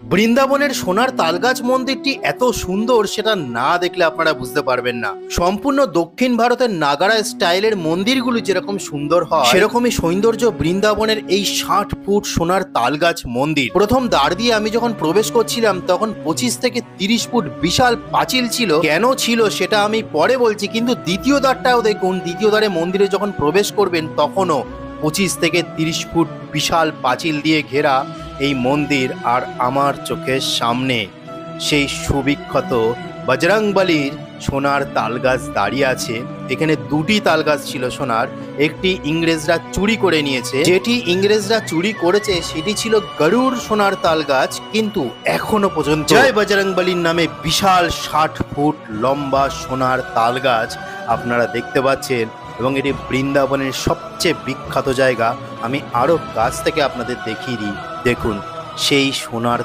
বৃন্দাবনের সোনার তালগাছ মন্দিরটি এত সুন্দর সেটা না দেখলে আপনারা বুঝতে পারবেন না। সম্পূর্ণ দক্ষিণ ভারতের নাগারা স্টাইলের মন্দিরগুলো যেরকম সুন্দর হয়, সেরকমই সৌন্দর্য বৃন্দাবনের এই 60 ফুট সোনার তালগাছ মন্দির। প্রথম দ্বার দিয়ে আমি যখন প্রবেশ করছিলাম তখন 25 থেকে 30 ফুট বিশাল পাঁচিল ছিল। কেন ছিল সেটা আমি পরে বলছি, কিন্তু দ্বিতীয় দ্বারটাও দেখুন। দ্বিতীয় দ্বারে মন্দিরে যখন প্রবেশ করবেন তখনও 25 থেকে 30 ফুট বিশাল পাঁচিল দিয়ে ঘেরা এই মন্দির। আর আমার চোখের সামনে সেই সুবিখ্যাত বজরংবলীর সোনার তালগাছ দাঁড়িয়ে আছে। এখানে দুটি তালগাছ ছিল সোনার, একটি ইংরেজরা চুরি করে নিয়েছে। যেটি ইংরেজরা চুরি করেছে সেটি ছিল গরুড় সোনার তালগাছ, কিন্তু এখনো পর্যন্ত জয় বজরংবলীর নামে বিশাল 60 ফুট লম্বা সোনার তালগাছ আপনারা দেখতে পাচ্ছেন। এবং এটি বৃন্দাবনের সবচেয়ে বিখ্যাত জায়গা। আমি আরো কাছ থেকে আপনাদের দেখিয়ে দিই। দেখুন সেই সোনার